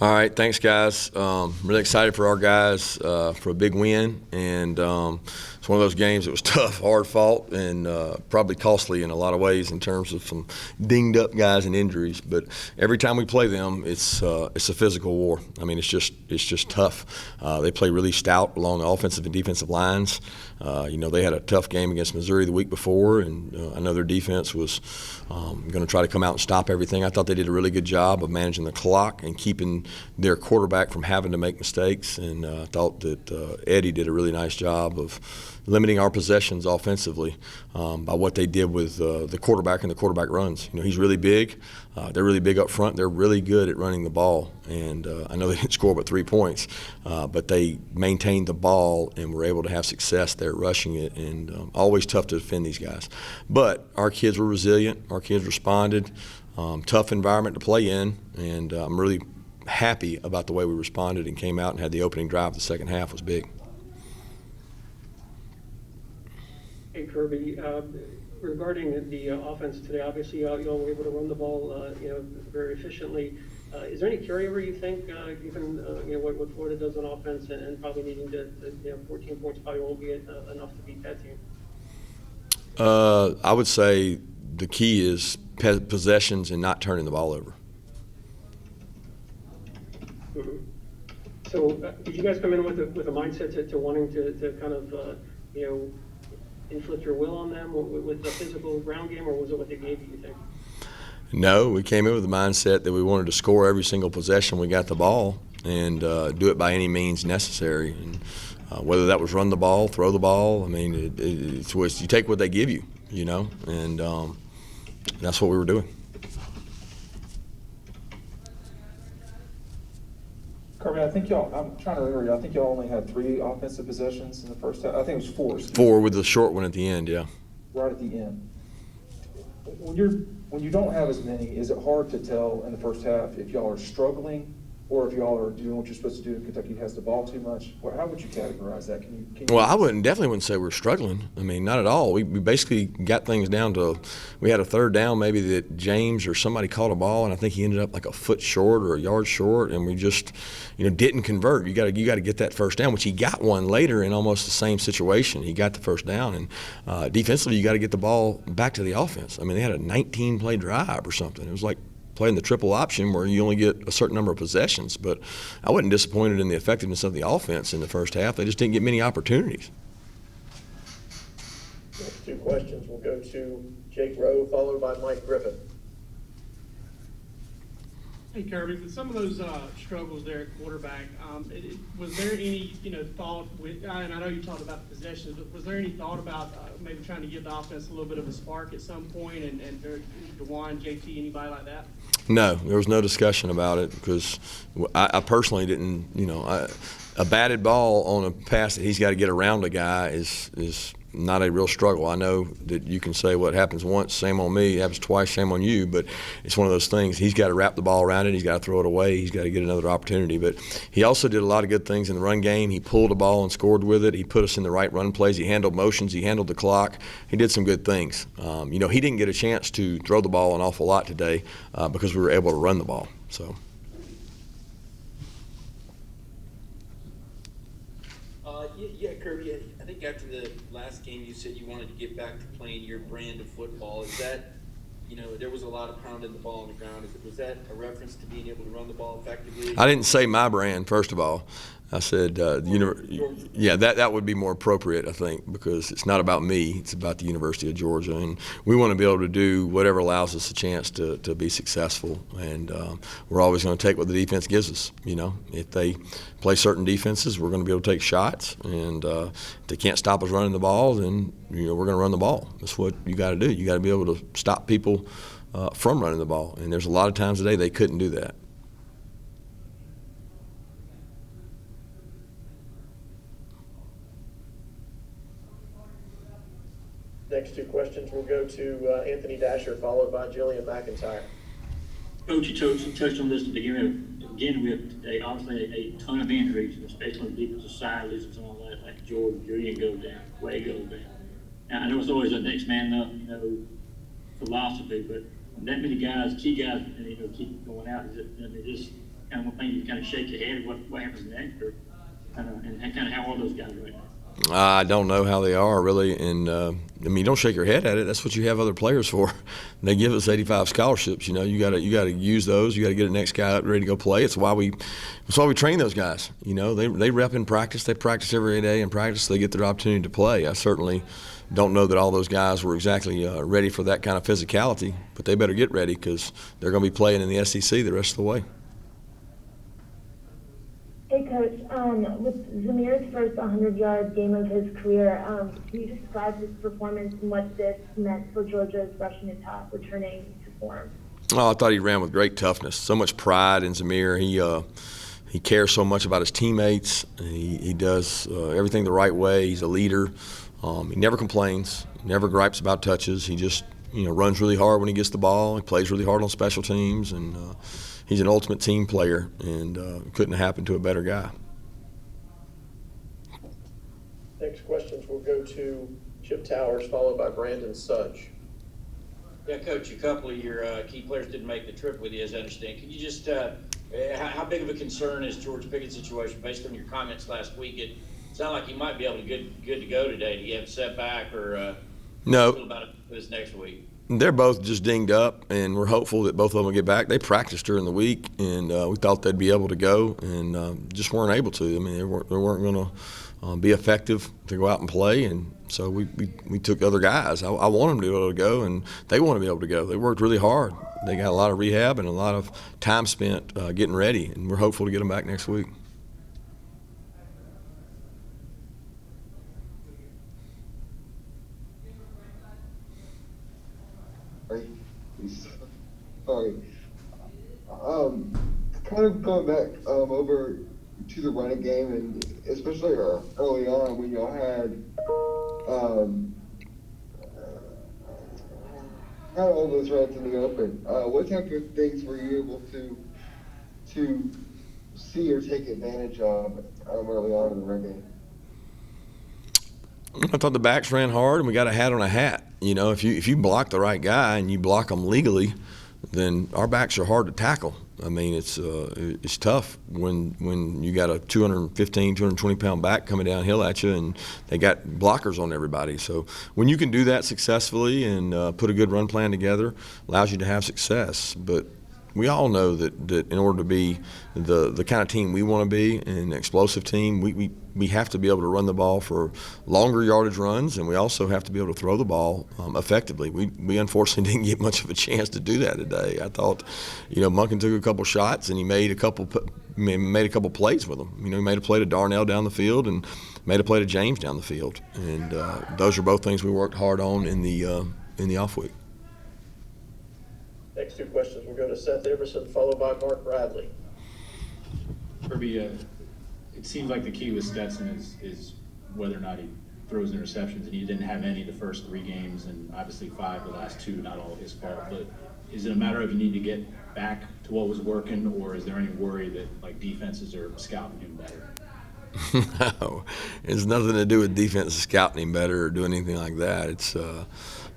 All right, thanks, guys. Really excited for our guys for a big win, and it's one of those games that was tough, hard fought, and probably costly in a lot of ways in terms of some dinged up guys and injuries. But every time we play them, it's a physical war. I mean, it's just tough. They play really stout along the offensive and defensive lines. They had a tough game against Missouri the week before, and I know their defense was going to try to come out and stop everything. I thought they did a really good job of managing the clock and keeping their quarterback from having to make mistakes, and I thought that Eddie did a really nice job of limiting our possessions offensively by what they did with the quarterback and the quarterback runs. He's really big. They're really big up front. They're really good at running the ball, and I know they didn't score but 3 points, but they maintained the ball and were able to have success there rushing it, and always tough to defend these guys. But our kids were resilient. Our kids responded. Tough environment to play in, and I'm really happy about the way we responded and came out and had the opening drive. The second half was big. Hey, Kirby, regarding the offense today, obviously y'all were able to run the ball, very efficiently. Is there any carryover, you think, given what Florida does on offense, and probably needing to 14 points probably won't be enough to beat that team? I would say the key is possessions and not turning the ball over. Mm-hmm. So did you guys come in with a mindset to wanting to kind of, inflict your will on them with the physical ground game, or was it what they gave you think? No, we came in with the mindset that we wanted to score every single possession we got the ball and do it by any means necessary. And whether that was run the ball, throw the ball, I mean, it's you take what they give you, and that's what we were doing. Kirby, I'm trying to remember, I think y'all only had 3 offensive possessions in the first half. I think it was 4. 4 with the short one at the end, yeah. Right at the end. When you don't have as many, is it hard to tell in the first half if y'all are struggling or if y'all are doing what you're supposed to do and Kentucky has the ball too much? How would you categorize that? Can you Well, I definitely wouldn't say we're struggling. I mean, not at all. We basically got things down to, we had a third down maybe that James or somebody caught a ball, and I think he ended up like a foot short or a yard short, and we just, didn't convert. You got to get that first down, which he got one later in almost the same situation. He got the first down, and defensively you got to get the ball back to the offense. I mean, they had a 19-play drive or something. It was like playing the triple option where you only get a certain number of possessions. But I wasn't disappointed in the effectiveness of the offense in the first half. They just didn't get many opportunities. Next 2 questions will go to Jake Rowe, followed by Mike Griffin. Hey, Kirby, with some of those struggles there at quarterback, was there any thought with, and I know you talked about the possessions, but was there any thought about maybe trying to give the offense a little bit of a spark at some point, and DeJuan, JT, anybody like that? No, there was no discussion about it because I personally didn't, a batted ball on a pass that he's got to get around a guy is not a real struggle. I know that you can say what happens once, shame on me, happens twice, shame on you, but it's one of those things. He's got to wrap the ball around it. He's got to throw it away. He's got to get another opportunity. But he also did a lot of good things in the run game. He pulled the ball and scored with it. He put us in the right run plays. He handled motions. He handled the clock. He did some good things. He didn't get a chance to throw the ball an awful lot today because we were able to run the ball. So. Yeah, Kirby, I think after the last game you said you wanted to get back to playing your brand of football. Is that, there was a lot of pounding the ball on the ground. Was that a reference to being able to run the ball effectively? I didn't say my brand, first of all. I said, that would be more appropriate, I think, because it's not about me. It's about the University of Georgia. And we want to be able to do whatever allows us a chance to be successful. And we're always going to take what the defense gives us. If they play certain defenses, we're going to be able to take shots. And if they can't stop us running the ball, then, we're going to run the ball. That's what you got to do. You got to be able to stop people from running the ball. And there's a lot of times today they couldn't do that. Next 2 questions will go to Anthony Dasher, followed by Jillian McIntyre. Coach, you touched on this at the beginning. Again, we have obviously a ton of injuries, especially on the defensive side, losing some of that, like Julian goes down, Quay goes down. Now, I know it's always a next man up, philosophy, but that many guys, key guys, keep going out. Is it just kind of one thing you kind of shake your head what happens next, or and kind of how are those guys right now? I don't know how they are really, and I mean, you don't shake your head at it. That's what you have other players for. They give us 85 scholarships. You know, you got to use those. You got to get the next guy up ready to go play. It's why we train those guys. You know, they rep in practice. They practice every day in practice. They get their opportunity to play. I certainly don't know that all those guys were exactly ready for that kind of physicality, but they better get ready because they're going to be playing in the SEC the rest of the way. Hey, Coach. With Zamir's first 100-yard game of his career, can you describe his performance and what this meant for Georgia's rushing attack returning to form? Oh, I thought he ran with great toughness. So much pride in Zamir. He cares so much about his teammates. He does everything the right way. He's a leader. He never complains. Never gripes about touches. He just runs really hard when he gets the ball. He plays really hard on special teams, and he's an ultimate team player, and couldn't have happened to a better guy. Next questions will go to Chip Towers, followed by Brandon Sudge. Yeah, Coach, a couple of your key players didn't make the trip with you, as I understand. Can you just, how big of a concern is George Pickett's situation based on your comments last week? It sounded like he might be able to good to go today. Do you have a setback or No. feel about it this next week? They're both just dinged up, and we're hopeful that both of them will get back. They practiced during the week, and we thought they'd be able to go, and just weren't able to. I mean, they weren't going to be effective to go out and play, and so we took other guys. I want them to be able to go, and they want to be able to go. They worked really hard. They got a lot of rehab and a lot of time spent getting ready, and we're hopeful to get them back next week. Sorry. Kind of going back over to the running game, and especially early on when y'all had all those runs in the open. What type of things were you able to see or take advantage of early on in the run game? I thought the backs ran hard, and we got a hat on a hat. You know, if you block the right guy and you block them legally, then our backs are hard to tackle. I mean, it's tough when you got a 215, 220-pound back coming downhill at you, and they got blockers on everybody. So when you can do that successfully and put a good run plan together, allows you to have success. But we all know that in order to be the kind of team we want to be, an explosive team, we have to be able to run the ball for longer yardage runs, and we also have to be able to throw the ball effectively. We unfortunately didn't get much of a chance to do that today. I thought, Monken took a couple shots and he made a couple plays with them. He made a play to Darnell down the field and made a play to James down the field, and those are both things we worked hard on in the off week. Next two questions will go to Seth Everson, followed by Mark Bradley. Kirby, it seems like the key with Stetson is whether or not he throws interceptions, and he didn't have any the first 3 games, and obviously 5 the last 2, not all his fault. But is it a matter of you need to get back to what was working, or is there any worry that defenses are scouting him better? No, it's nothing to do with defense scouting him better or doing anything like that.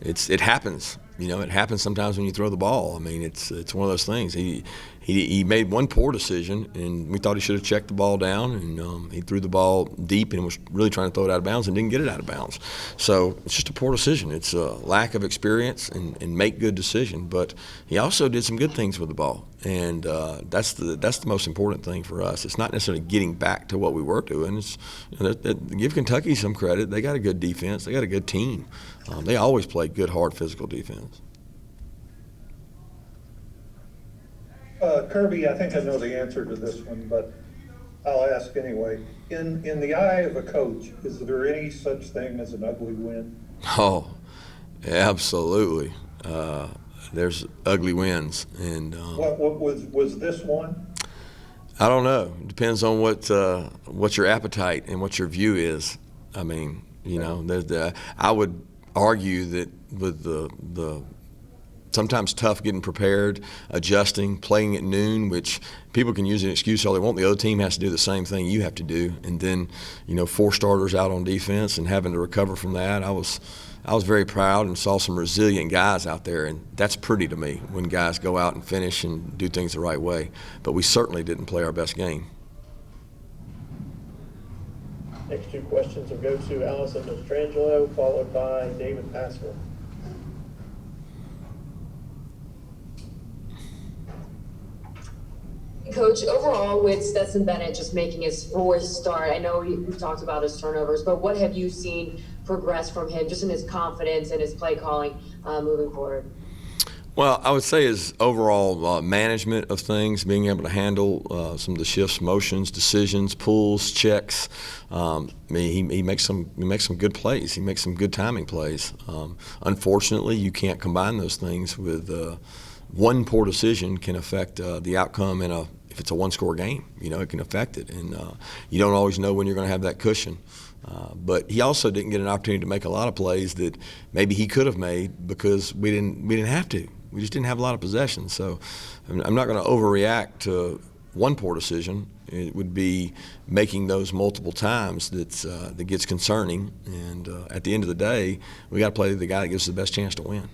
It happens. It happens sometimes when you throw the ball. I mean, it's one of those things. He made one poor decision, and we thought he should have checked the ball down, and he threw the ball deep and was really trying to throw it out of bounds and didn't get it out of bounds. So it's just a poor decision. It's a lack of experience and make good decision. But he also did some good things with the ball, and that's the most important thing for us. It's not necessarily getting back to what we were doing. It's give Kentucky some credit. They got a good defense. They got a good team. They always play good, hard, physical defense. Kirby, I think I know the answer to this one, but I'll ask anyway. In the eye of a coach, is there any such thing as an ugly win? Oh, absolutely. There's ugly wins, and What was this one? I don't know. It depends on what your appetite and what your view is. I mean, I would argue that with the sometimes tough getting prepared, adjusting, playing at noon, which people can use an excuse all they want. The other team has to do the same thing you have to do. And then, 4 starters out on defense and having to recover from that. I was very proud and saw some resilient guys out there, and that's pretty to me when guys go out and finish and do things the right way. But we certainly didn't play our best game. Next 2 questions will go to Allison Nostrangelo, followed by David Pascal. Coach, overall with Stetson Bennett just making his 4th start, I know we've talked about his turnovers, but what have you seen progress from him just in his confidence and his play calling moving forward? Well, I would say his overall management of things, being able to handle some of the shifts, motions, decisions, pulls, checks. He makes some good plays. He makes some good timing plays. Unfortunately, you can't combine those things with one poor decision can affect the outcome if it's a 1-score game. It can affect it, and you don't always know when you're going to have that cushion. But he also didn't get an opportunity to make a lot of plays that maybe he could have made because we didn't have to. We just didn't have a lot of possession. So I'm not going to overreact to one poor decision. It would be making those multiple times that gets concerning. And at the end of the day, we got to play the guy that gives us the best chance to win.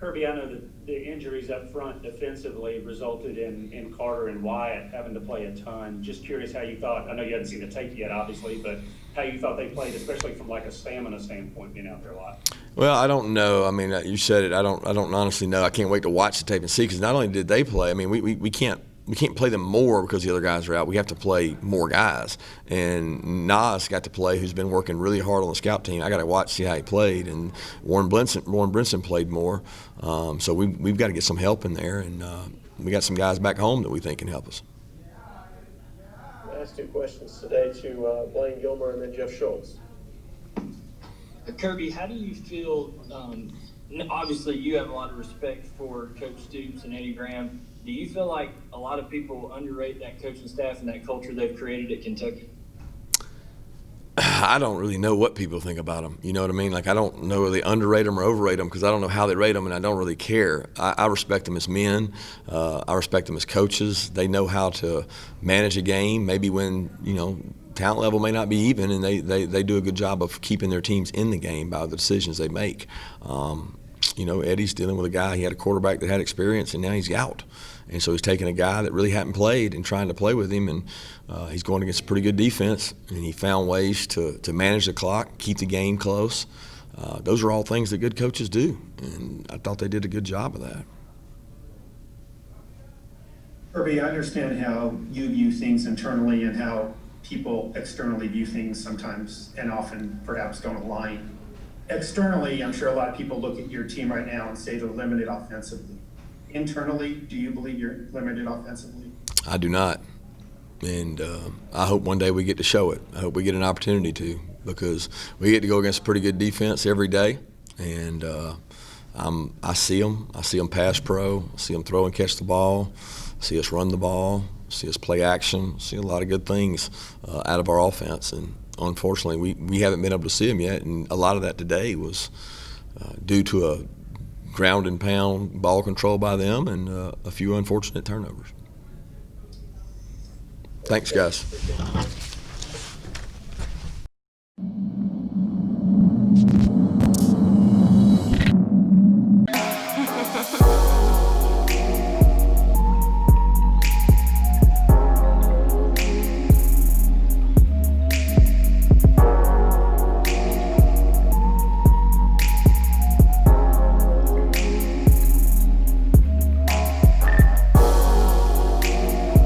Kirby, I know that the injuries up front defensively resulted in Carter and Wyatt having to play a ton. Just curious how you thought, I know you haven't seen the tape yet, obviously, but how you thought they played, especially from like a stamina standpoint, being out there a lot. Well, I don't know. I mean, you said it. I don't honestly know. I can't wait to watch the tape and see, because not only did they play, I mean, we can't play them more because the other guys are out. We have to play more guys. And Nas got to play, who's been working really hard on the scout team. I got to watch, see how he played. And Warren Brinson played more. So we've got to get some help in there. And we got some guys back home that we think can help us. Last 2 questions today to Blaine Gilmer and then Jeff Schultz. Kirby, how do you feel, obviously you have a lot of respect for Coach Stoops and Eddie Graham. Do you feel like a lot of people underrate that coaching staff and that culture they've created at Kentucky? I don't really know what people think about them. You know what I mean? Like, I don't know whether they underrate them or overrate them, because I don't know how they rate them, and I don't really care. I respect them as men. I respect them as coaches. They know how to manage a game, maybe when, talent level may not be even, and they do a good job of keeping their teams in the game by the decisions they make. Eddie's dealing with a guy, he had a quarterback that had experience, and now he's out. And so he's taking a guy that really hadn't played and trying to play with him, and he's going against a pretty good defense, and he found ways to manage the clock, keep the game close. Those are all things that good coaches do, and I thought they did a good job of that. Kirby, I understand how you view things internally and how people externally view things sometimes and often perhaps don't align. Externally, I'm sure a lot of people look at your team right now and say they're limited offensively. Internally, do you believe you're limited offensively? I do not. And I hope one day we get to show it. I hope we get an opportunity to, because we get to go against a pretty good defense every day. And I see them. I see them pass pro. I see them throw and catch the ball. I see us run the ball. I see us play action. I see a lot of good things out of our offense. And unfortunately, we haven't been able to see them yet. And a lot of that today was due to a ground and pound ball control by them and a few unfortunate turnovers. Thanks, guys.